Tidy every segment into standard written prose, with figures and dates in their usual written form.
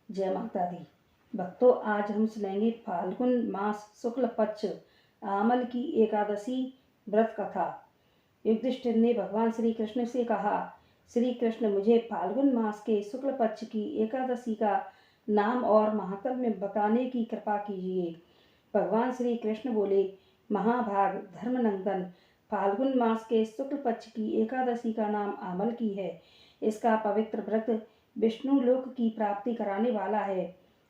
जय माता दी। भक्तों, आज हम सुनेंगे फाल्गुन मास शुक्ल पक्ष आमल की एकादशी व्रत कथा। युधिष्ठिर ने भगवान श्री कृष्ण से कहा, श्री कृष्ण, मुझे फाल्गुन मास के शुक्ल पक्ष की एकादशी का नाम और महात्म्य बताने की कृपा कीजिए। भगवान श्री कृष्ण बोले, महाभाग धर्मनंदन, फाल्गुन मास के शुक्ल पक्ष की एकादशी का नाम आमल की है। इसका पवित्र व्रत विष्णु लोक की प्राप्ति कराने वाला है।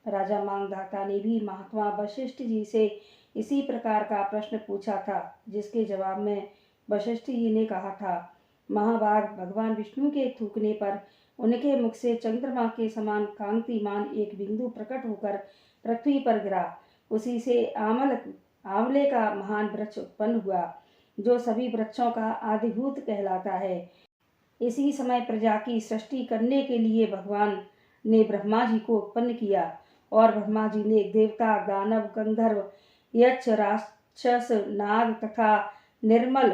राजा मांधाता ने भी महात्मा वशिष्ठ जी से इसी प्रकार का प्रश्न पूछा था, जिसके जवाब में वशिष्ठ जी ने कहा था, महाभाग, भगवान विष्णु के थूकने पर उनके मुख से चंद्रमा के समान कांतिमान एक बिंदु प्रकट होकर पृथ्वी पर गिरा। उसी से आंवले का महान वृक्ष उत्पन्न हुआ, जो सभी वृक्षों का आदिभूत कहलाता है। इसी समय प्रजा की सृष्टि करने के लिए भगवान ने ब्रह्मा जी को उत्पन्न किया, और ब्रह्मा जी ने देवता, दानव, गंधर्व, यक्ष, राक्षस, नाग तथा निर्मल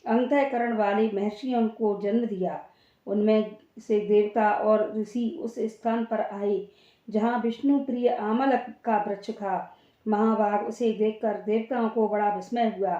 अंतःकरण वाले महर्षियों को जन्म दिया। उनमें से देवता और ऋषि उस स्थान पर आए जहाँ विष्णु प्रिय आमल का वृक्ष था। महाभाग, उसे देखकर देवताओं को बड़ा विस्मय हुआ,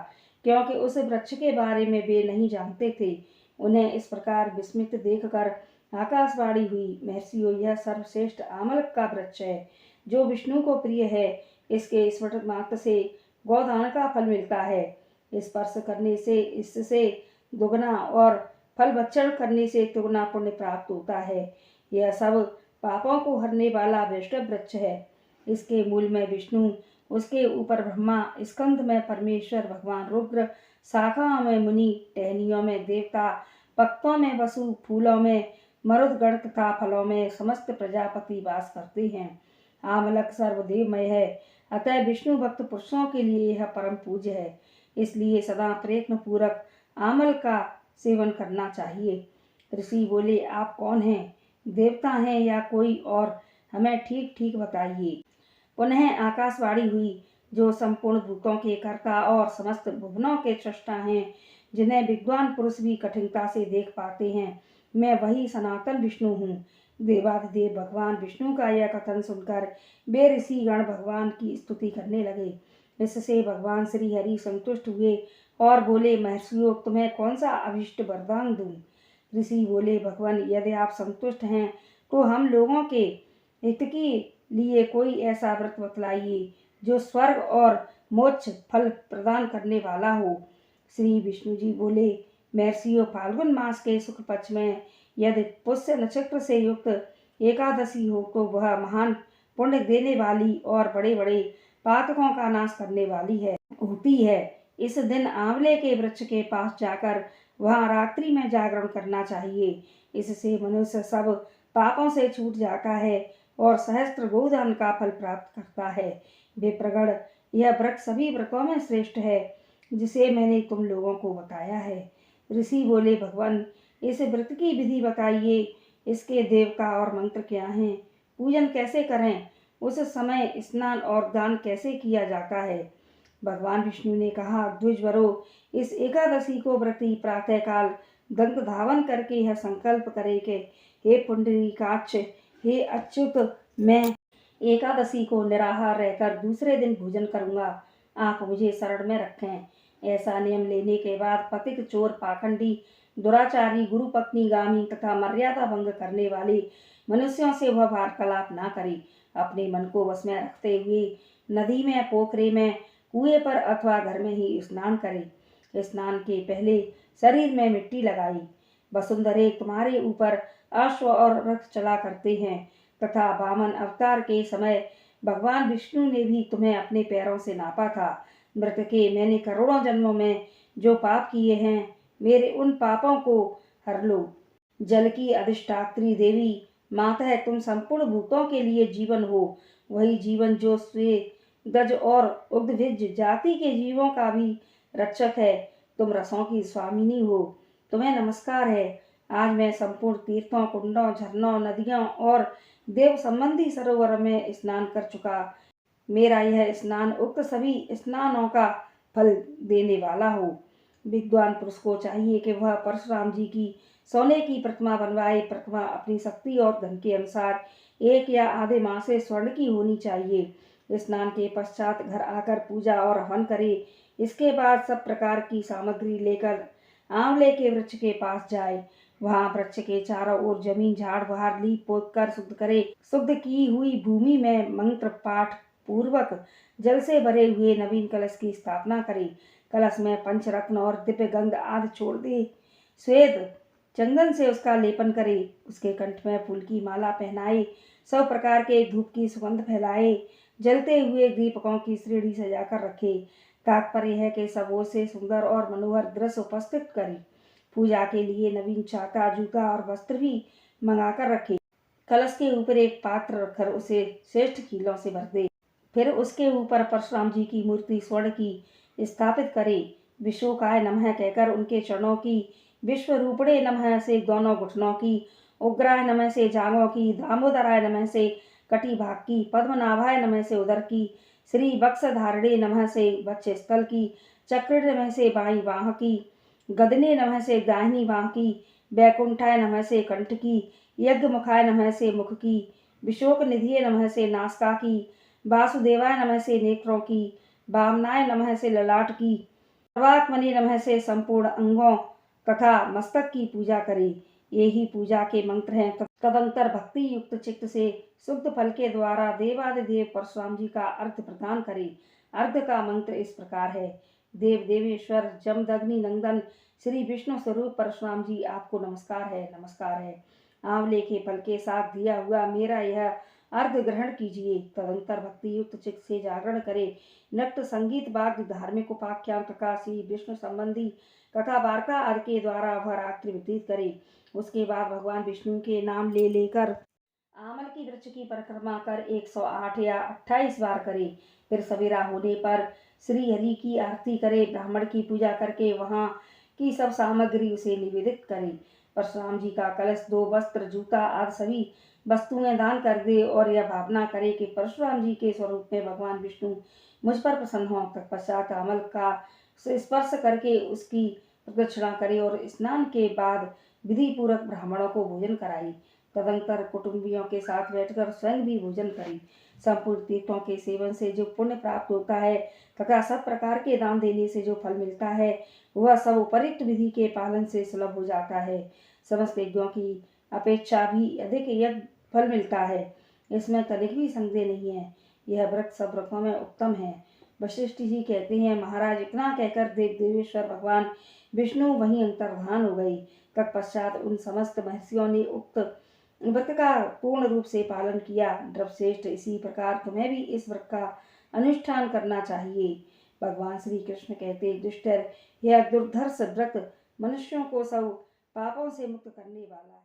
क्योंकि उस वृक्ष के बारे में वे नहीं जानते थे। उन्हें इस प्रकार विस्मित देखकर आकाशवाणी हुई, महर्षियों, यह सर्वश्रेष्ठ आमल का वृक्ष है, जो विष्णु को प्रिय है। इसके स्मरण मात्र से गोदान का फल मिलता है। स्पर्श करने से इससे दुगना और फल भक्षण करने से तिगुना पुण्य प्राप्त होता है। यह सब पापों को हरने वाला वैष्णव वृक्ष है। इसके मूल में विष्णु, उसके ऊपर ब्रह्मा, स्कंध में परमेश्वर भगवान रुद्र, शाखाओं में मुनि, टहनियों में देवता, पत्तों में वसु, फूलों में मरुदगण तथा फलों में समस्त प्रजापति वास करते हैं। आमलक सर्वदेवमय है, अतः विष्णु भक्त पुरुषों के लिए यह परम पूज्य है। इसलिए सदा प्रयत्न पूर्वक आमल का सेवन करना चाहिए। ऋषि बोले, आप कौन हैं? देवता हैं या कोई और? हमें ठीक ठीक बताइए। पुनः आकाशवाणी हुई, जो संपूर्ण भूतों के कर्ता और समस्त भुवनों के सृष्टा हैं, जिन्हें विद्वान पुरुष भी कठिनता से देख पाते हैं, मैं वही सनातन विष्णु हूँ। देवाधिदेव भगवान विष्णु का यह कथन सुनकर वे ऋषिगण भगवान की स्तुति करने लगे। इससे भगवान श्री हरि संतुष्ट हुए और बोले, महर्षियों, तुम्हें कौन सा अभिष्ट वरदान दूं? ऋषि बोले, भगवान, यदि आप संतुष्ट हैं तो हम लोगों के हित के लिए कोई ऐसा व्रत बतलाइए जो स्वर्ग और मोक्ष फल प्रदान करने वाला हो। श्री विष्णु जी बोले, महर्षियों, फाल्गुन मास के शुक्ल पक्ष में यदि पुष्य नक्षत्र से युक्त एकादशी हो तो वह महान पुण्य देने वाली और बड़े बड़े पातकों का नाश करने वाली होती है। इस दिन आंवले के वृक्ष के पास जाकर वहां रात्रि में जागरण करना चाहिए। इससे मनुष्य सब पापों से छूट जाता है और सहस्त्र गोदान का फल प्राप्त करता है। विप्रगण, यह व्रत सभी व्रतों में श्रेष्ठ है, जिसे मैंने तुम लोगों को बताया है। ऋषि बोले, भगवान, इस व्रत की विधि बताइए। इसके देवता और मंत्र क्या हैं? पूजन कैसे करें? उस समय स्नान और दान कैसे किया जाता है? भगवान विष्णु ने कहा, द्विजवरो, इस एकादशी को व्रती प्रातःकाल दंत धावन करके यह संकल्प करे कि हे पुंडरीकाक्ष, हे अच्युत, मैं एकादशी को निराहार रहकर दूसरे दिन भोजन करूंगा। आप मुझे शरण में रखें। ऐसा नियम लेने के बाद पतित, चोर, पाखंडी, दुराचारी, गुरु पत्नीगामी तथा मर्यादा भंग करने वाले मनुष्यों से वह वार्तालाप ना करे। अपने मन को वश में रखते हुए नदी में, पोखरे में, कुएं पर अथवा घर में ही स्नान करे। स्नान के पहले शरीर में मिट्टी लगाई। वसुंधरे, तुम्हारे ऊपर अश्व और रथ चला करते हैं तथा वामन अवतार के समय भगवान विष्णु ने भी तुम्हें अपने पैरों से नापा था। मृत के मैंने करोड़ों जन्मों में जो पाप किए हैं, मेरे उन पापों को हर लो। जल की अधिष्ठात्री देवी माता, तुम संपूर्ण भूतों के लिए जीवन हो। वही जीवन जो स्वे, गज और उद्भिज जाति के जीवों का भी रक्षक है। तुम रसों की स्वामिनी हो, तुम्हें नमस्कार है। आज मैं संपूर्ण तीर्थों, कुंडों, झरनों, नदियों और देव संबंधी सरोवर में स्नान कर चुका। मेरा यह स्नान उक्त सभी स्नानों का फल देने वाला हो। विद्वान पुरुष को चाहिए कि वह परशुराम जी की सोने की प्रतिमा बनवाए। प्रतिमा अपनी शक्ति और धन के अनुसार 1 या आधे माह से स्वर्ण की होनी चाहिए। स्नान के पश्चात घर आकर पूजा और हवन करे। इसके बाद सब प्रकार की सामग्री लेकर आंवले के वृक्ष के पास जाए। वहां वृक्ष के चारों ओर जमीन झाड़ बहार लीप पोत कर शुद्ध करे। शुद्ध की हुई भूमि में मंत्र पाठ पूर्वक जल से भरे हुए नवीन कलश की स्थापना करे। कलश में पंचरत्न और दिव्य गंध आदि छोड़ दे। श्वेत चंदन से उसका लेपन करे। उसके कंठ में फूल की माला पहनाए। 100 प्रकार के धूप की सुगंध फैलाए। जलते हुए दीपकों की श्रेणी सजाकर रखे। तात्पर्य है कि सब ओर से सुंदर और मनोहर दृश्य उपस्थित करे। पूजा के लिए नवीन चाका जूता और वस्त्र भी मंगाकर रखे। कलश के ऊपर एक पात्र रखकर उसे श्रेष्ठ कीलों से भर दे। फिर उसके ऊपर परशुराम जी की मूर्ति स्वर्ण की स्थापित करे। विशोकाय नमः कहकर उनके चरणों की, विश्वरूपणे नमः से दोनों घुटनों की, उग्राय नमः से जांघों की, दामोदराय नमः से कटी भाग की, पद्मनाभाय नमः से उदर की, श्री बक्सधारणे नमः से वक्षस्थल की, चक्र नमः से बाईं बाह की, गदने नमः से दाहिनी बाह की, वैकुंठाय नमः से कंठ की, यज्ञमुखाय नमः से मुख की, विशोक निधिये नमः से नासिका की, वासुदेवाय नमः से नेत्रों की, वामनाय नमः से ललाट की, सर्वात्मने नमः से संपूर्ण अंगों तथा मस्तक की पूजा करे। ये ही पूजा के मंत्र हैं। तदंतर भक्ति युक्त चित्त से शुद्ध फल के द्वारा देवादिदेव परशुराम जी का अर्घ प्रदान करे। अर्घ का मंत्र इस प्रकार है। देव देवेश्वर जमदग्नि नंदन श्री विष्णु स्वरूप परशुराम जी, आपको नमस्कार है, नमस्कार है। आंवले के फल के साथ दिया हुआ मेरा यह अर्घ ग्रहण कीजिए। तदंतर भक्ति युक्त चित्त से जागरण करे। नृत्य संगीत वाद्य धार्मिक उपाख्यान तथा श्री विष्णु संबंधी कथा वार्ता आदि के द्वारा वह रात्रि व्यतीत करे। उसके बाद भगवान विष्णु के नाम ले लेकर आमल की वृक्ष की परिक्रमा कर 108 या 28 बार करे। फिर सवेरा होने पर श्री हरि की आरती करे। ब्राह्मण की पूजा करके वहां की सब सामग्री उसे निवेदित करे। परशुराम जी का कलश, 2 वस्त्र, जूता आदि सभी वस्तुएं दान कर दे और यह भावना करे कि परशुराम जी के स्वरूप में भगवान विष्णु मुझ पर प्रसन्न हो। तत्पश्चात अमल का स्पर्श करके उसकी प्रदक्षिणा करे और स्नान के बाद विधि पूर्वक ब्राह्मणों को भोजन कराई। तदंतर कुटुंबियों के साथ बैठकर स्वयं भी भोजन करी। संपूर्ण तीर्थों के सेवन से जो पुण्य प्राप्त होता है तथा सब प्रकार के दान देने से जो फल मिलता है वह सब उपरिक्त विधि के पालन से सुलभ हो जाता है। समस्त यज्ञों की अपेक्षा भी अधिक यज्ञ फल मिलता है। इसमें तनिक भी संदेह नहीं है। यह व्रत सब व्रतों में उत्तम है। वशिष्ठ जी कहते हैं, महाराज, इतना कहकर देव देवेश्वर भगवान विष्णु वहीं अंतर्धान हो गई। तत्पश्चात उन समस्त महर्षियों ने उक्त व्रत का पूर्ण रूप से पालन किया। नृपश्रेष्ठ, इसी प्रकार तुम्हें भी इस व्रत का अनुष्ठान करना चाहिए। भगवान श्री कृष्ण कहते, दुष्टर, यह दुर्धर्ष व्रत मनुष्यों को सब पापों से मुक्त करने वाला है।